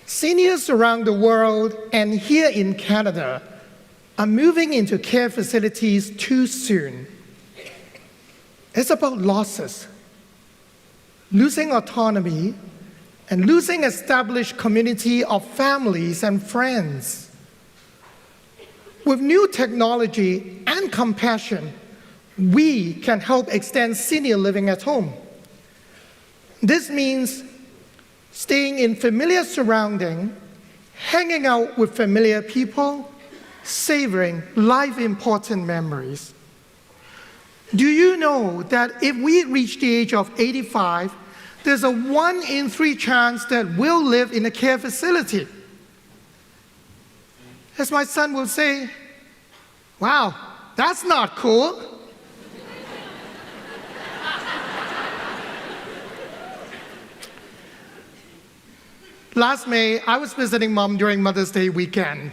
Seniors around the world and here in Canada are moving into care facilities too soon. It's about losses, losing autonomy, and losing established community of families and friends. With new technology and compassion, we can help extend senior living at home. This means staying in familiar surroundings, hanging out with familiar people, savoring life-important memories. Do you know that if we reach the age of 85, there's a 1 in 3 chance that we'll live in a care facility? As my son will say, "Wow, that's not cool." Last May, I was visiting Mom during Mother's Day weekend.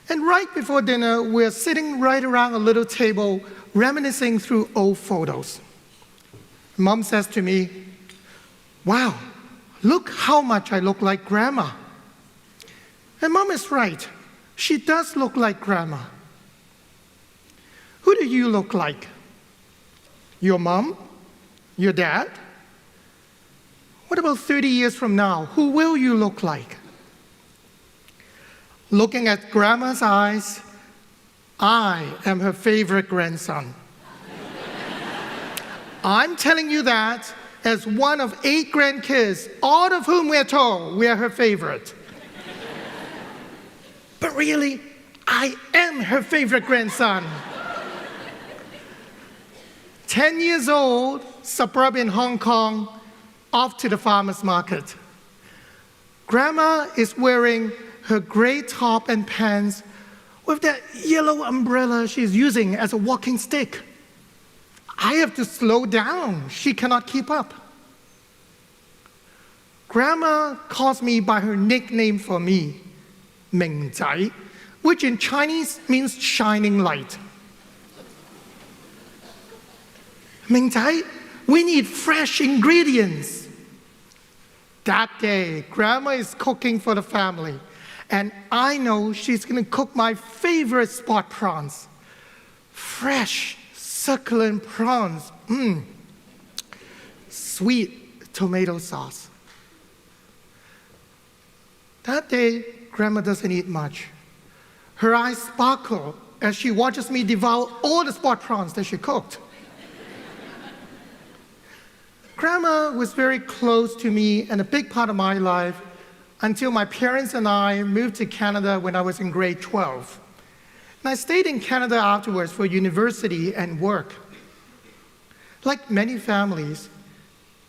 And right before dinner, we're sitting right around a little table, reminiscing through old photos. Mom says to me, "Wow, look how much I look like Grandma." And Mom is right. She does look like Grandma. Who do you look like? Your mom? Your dad? What about 30 years from now? Who will you look like? Looking at Grandma's eyes, I am her favorite grandson. I'm telling you that as one of 8 grandkids, all of whom we're told we are her favorite. But really, I am her favorite grandson. 10 years old, suburban Hong Kong, off to the farmer's market. Grandma is wearing her gray top and pants with that yellow umbrella she's using as a walking stick. I have to slow down. She cannot keep up. Grandma calls me by her nickname for me, Ming Zai, which in Chinese means shining light. Ming Zai, we need fresh ingredients. That day, Grandma is cooking for the family, and I know she's going to cook my favorite spot prawns. Fresh, succulent prawns. Sweet tomato sauce. That day, Grandma doesn't eat much. Her eyes sparkle as she watches me devour all the spot prawns that she cooked. Grandma was very close to me and a big part of my life until my parents and I moved to Canada when I was in grade 12. And I stayed in Canada afterwards for university and work. Like many families,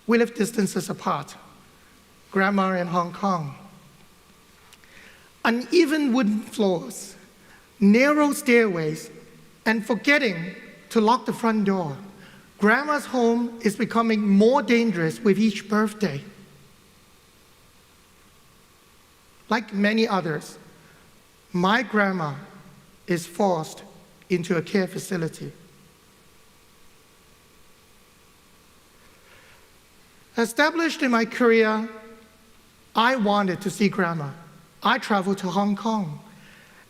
we live distances apart. Grandma in Hong Kong. Uneven wooden floors, narrow stairways, and forgetting to lock the front door. Grandma's home is becoming more dangerous with each birthday. Like many others, my grandma is forced into a care facility. Established in my career, I wanted to see Grandma. I traveled to Hong Kong.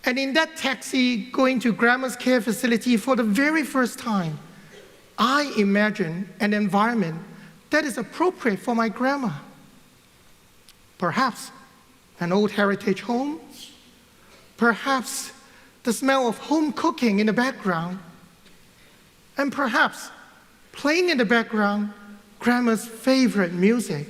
And in that taxi going to Grandma's care facility for the very first time, I imagined an environment that is appropriate for my grandma. Perhaps an old heritage home, perhaps the smell of home cooking in the background, and perhaps playing in the background, Grandma's favorite music.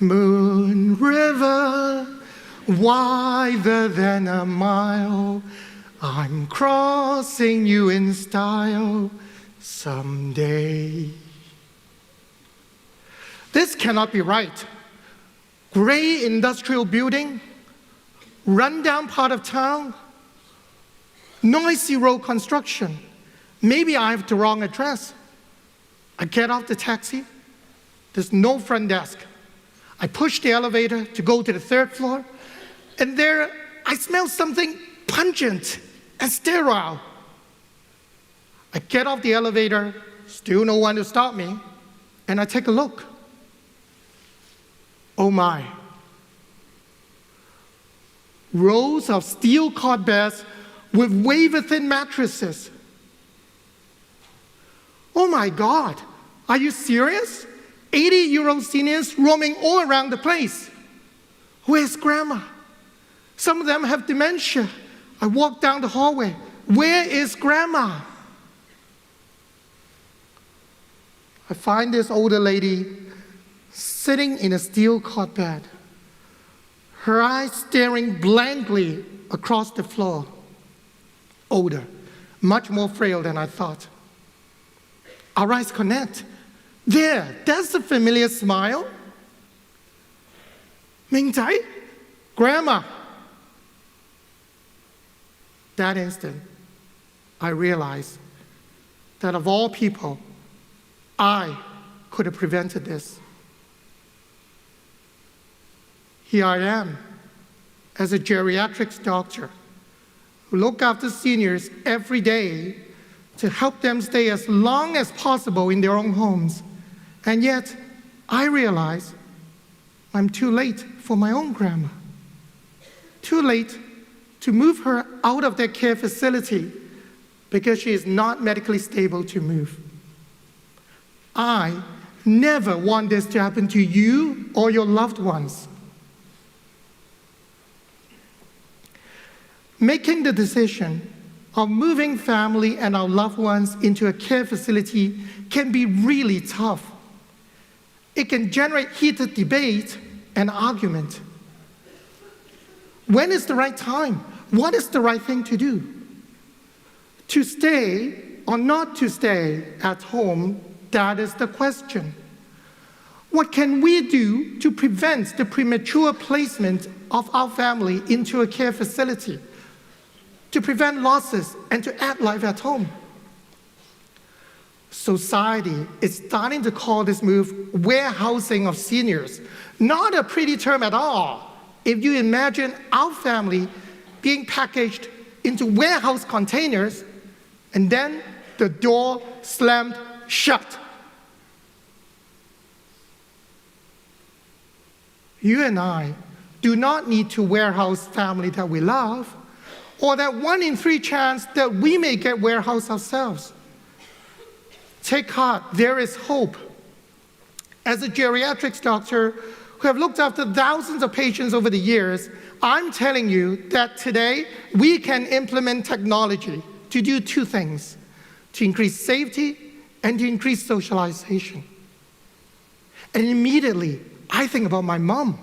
Moon River, wider than a mile, I'm crossing you in style someday. This cannot be right. Gray industrial building, rundown part of town, noisy road construction. Maybe I have the wrong address. I get off the taxi. There's no front desk. I push the elevator to go to the 3rd floor, and there I smell something pungent and sterile. I get off the elevator, still no one to stop me, and I take a look. Oh my, rows of steel cot beds with wafer-thin mattresses. Oh my God, are you serious? 80-year-old seniors roaming all around the place. Where's Grandma? Some of them have dementia. I walk down the hallway. Where is Grandma? I find this older lady sitting in a steel cot bed, her eyes staring blankly across the floor. Older, much more frail than I thought. Our eyes connect. There, that's the familiar smile. Ming Tai, Grandma. That instant, I realized that of all people, I could have prevented this. Here I am, as a geriatrics doctor, who look after seniors every day to help them stay as long as possible in their own homes. And yet, I realize I'm too late for my own grandma. Too late to move her out of their care facility because she is not medically stable to move. I never want this to happen to you or your loved ones. Making the decision of moving family and our loved ones into a care facility can be really tough. It can generate heated debate and argument. When is the right time? What is the right thing to do? To stay or not to stay at home, that is the question. What can we do to prevent the premature placement of our family into a care facility, to prevent losses and to add life at home? Society is starting to call this move warehousing of seniors. Not a pretty term at all. If you imagine our family being packaged into warehouse containers and then the door slammed shut. You and I do not need to warehouse family that we love, or that 1 in 3 chance that we may get warehoused ourselves. Take heart, there is hope. As a geriatrics doctor who have looked after thousands of patients over the years, I'm telling you that today we can implement technology to do 2 things: to increase safety and to increase socialization. And immediately, I think about my mom.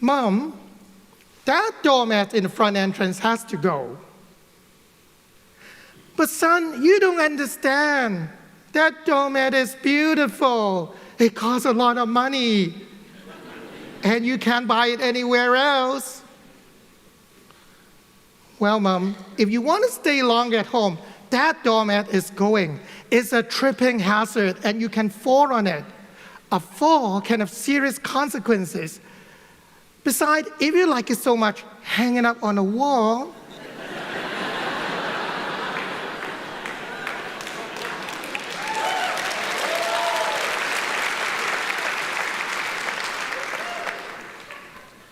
Mom, that doormat in the front entrance has to go. But son, you don't understand. That doormat is beautiful. It costs a lot of money. And you can't buy it anywhere else. Well, Mom, if you want to stay long at home, that doormat is going. It's a tripping hazard, and you can fall on it. A fall can have serious consequences. Besides, if you like it so much, hang it up on a wall.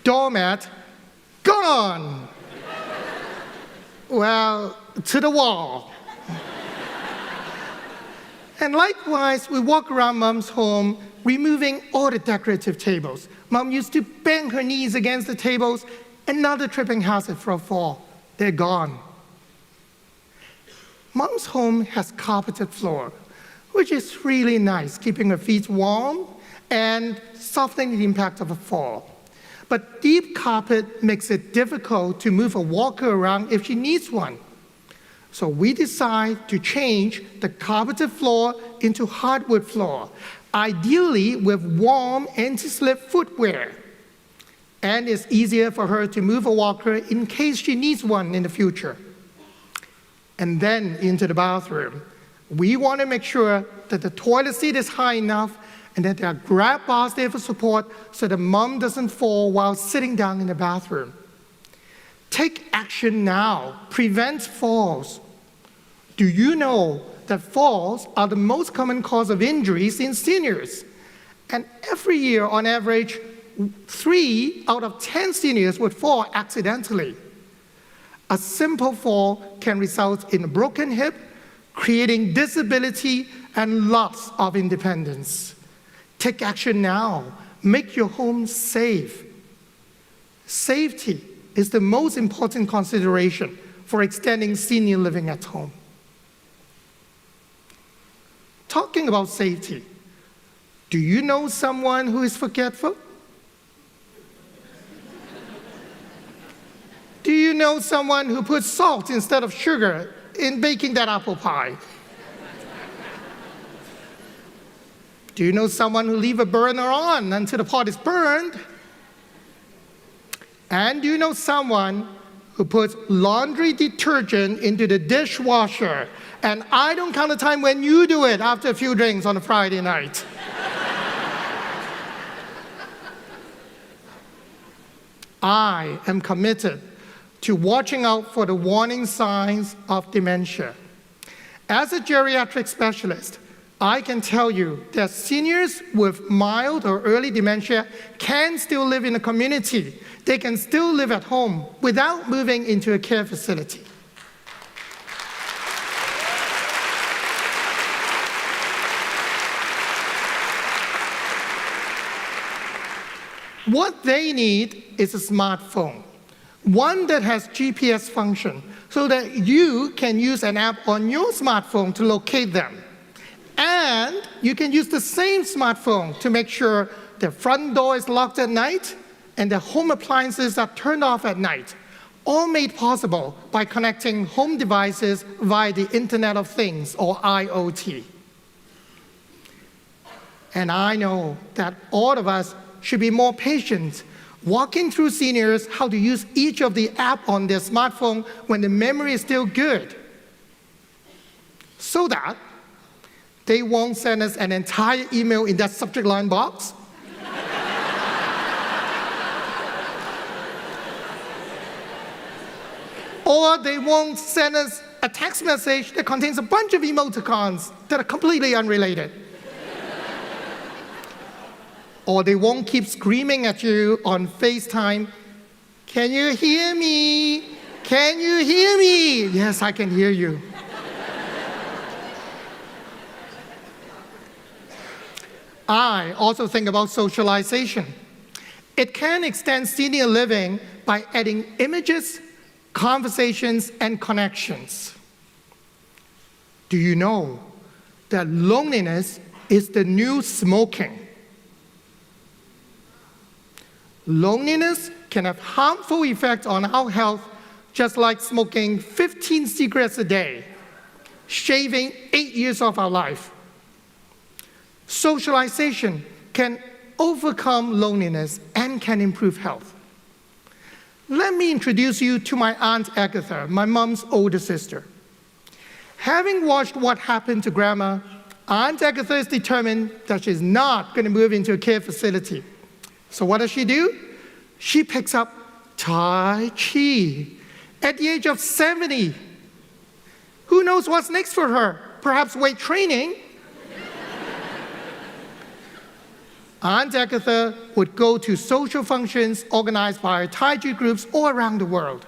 Doormat, gone. Well, to the wall. And likewise, we walk around Mom's home, removing all the decorative tables. Mom used to bang her knees against the tables, another tripping hazard for a fall. They're gone. Mom's home has carpeted floor, which is really nice, keeping her feet warm and softening the impact of a fall. But deep carpet makes it difficult to move a walker around if she needs one. So we decide to change the carpeted floor into hardwood floor, ideally with warm anti-slip footwear. And it's easier for her to move a walker in case she needs one in the future. And then into the bathroom. We want to make sure that the toilet seat is high enough and that there are grab bars there for support so that Mom doesn't fall while sitting down in the bathroom. Take action now. Prevent falls. Do you know that falls are the most common cause of injuries in seniors? And every year, on average, 3 out of 10 seniors would fall accidentally. A simple fall can result in a broken hip, creating disability and loss of independence. Take action now. Make your home safe. Safety is the most important consideration for extending senior living at home. Talking about safety, do you know someone who is forgetful? Do you know someone who puts salt instead of sugar in baking that apple pie? Do you know someone who leaves a burner on until the pot is burned? And do you know someone who puts laundry detergent into the dishwasher, and I don't count the time when you do it after a few drinks on a Friday night? I am committed to watching out for the warning signs of dementia. As a geriatric specialist, I can tell you that seniors with mild or early dementia can still live in a community. They can still live at home without moving into a care facility. What they need is a smartphone, one that has GPS function, so that you can use an app on your smartphone to locate them. And you can use the same smartphone to make sure the front door is locked at night and the home appliances are turned off at night, all made possible by connecting home devices via the Internet of Things, or IoT. And I know that all of us should be more patient, walking through seniors how to use each of the apps on their smartphone when the memory is still good, so that they won't send us an entire email in that subject line box. Or they won't send us a text message that contains a bunch of emoticons that are completely unrelated. Or they won't keep screaming at you on FaceTime, "Can you hear me? Can you hear me?" Yes, I can hear you. I also think about socialization. It can extend senior living by adding images, conversations, and connections. Do you know that loneliness is the new smoking? Loneliness can have harmful effects on our health, just like smoking 15 cigarettes a day, shaving 8 years of our life. Socialization can overcome loneliness and can improve health. Let me introduce you to my Aunt Agatha, my mom's older sister. Having watched what happened to Grandma, Aunt Agatha is determined that she's not going to move into a care facility. So what does she do? She picks up Tai Chi at the age of 70. Who knows what's next for her? Perhaps weight training? Aunt Agatha would go to social functions organized by Tai Chi groups all around the world.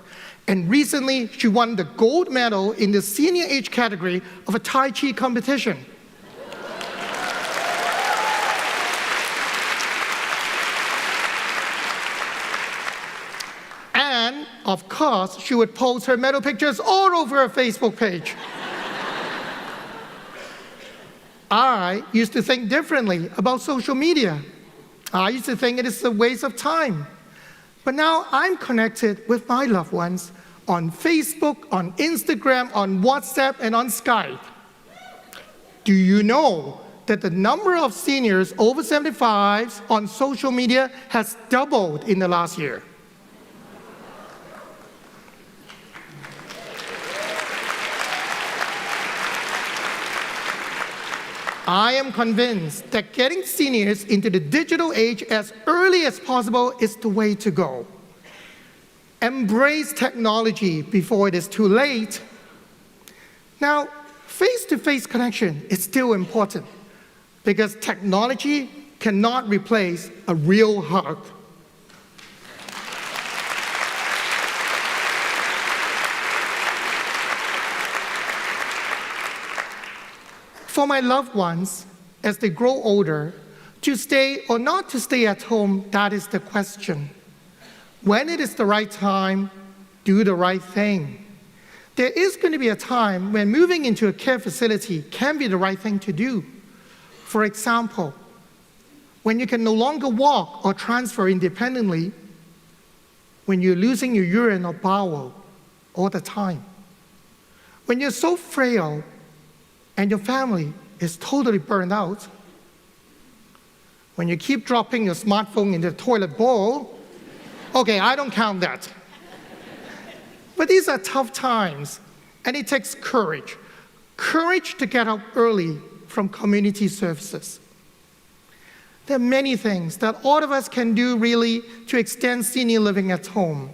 And recently, she won the gold medal in the senior age category of a Tai Chi competition. And, of course, she would post her medal pictures all over her Facebook page. I used to think differently about social media. I used to think it is a waste of time. But now I'm connected with my loved ones on Facebook, on Instagram, on WhatsApp, and on Skype. Do you know that the number of seniors over 75 on social media has doubled in the last year? I am convinced that getting seniors into the digital age as early as possible is the way to go. Embrace technology before it is too late. Now, face-to-face connection is still important because technology cannot replace a real hug. For my loved ones, as they grow older, to stay or not to stay at home, that is the question. When it is the right time, do the right thing. There is going to be a time when moving into a care facility can be the right thing to do. For example, when you can no longer walk or transfer independently, when you're losing your urine or bowel all the time, when you're so frail and your family is totally burned out, when you keep dropping your smartphone in the toilet bowl, okay, I don't count that. But these are tough times, and it takes courage. Courage to get up early from community services. There are many things that all of us can do really to extend senior living at home.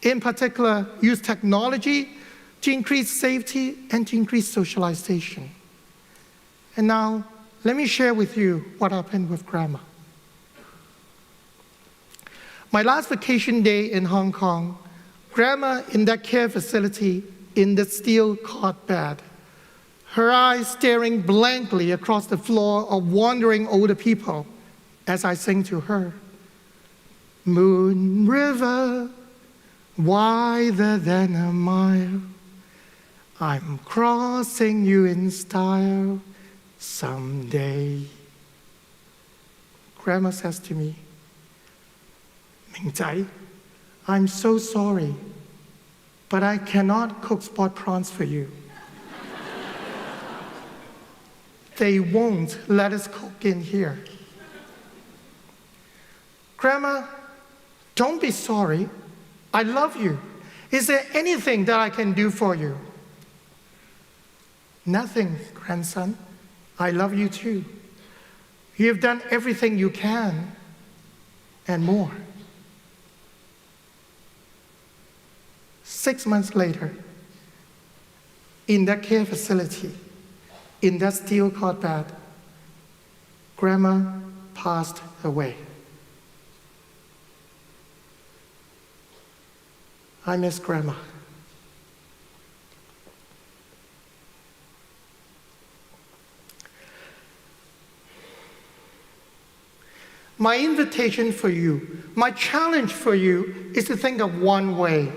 In particular, use technology to increase safety and to increase socialization. And now, let me share with you what happened with Grandma. My last vacation day in Hong Kong, Grandma in that care facility in the steel cot bed, her eyes staring blankly across the floor of wandering older people as I sing to her. Moon River, wider than a mile, I'm crossing you in style someday. Grandma says to me, Ming Zai, I'm so sorry, but I cannot cook spot prawns for you. They won't let us cook in here. Grandma, don't be sorry. I love you. Is there anything that I can do for you? Nothing, grandson. I love you too. You have done everything you can and more. 6 months later, in that care facility, in that steel cot bed, Grandma passed away. I miss Grandma. My invitation for you, my challenge for you is to think of one way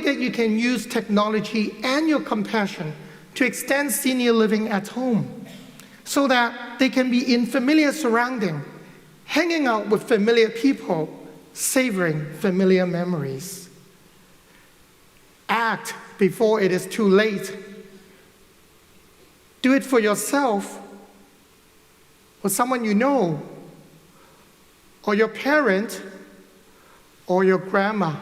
that you can use technology and your compassion to extend senior living at home so that they can be in familiar surrounding, hanging out with familiar people, savoring familiar memories. Act before it is too late. Do it for yourself, or someone you know, or your parent, or your grandma.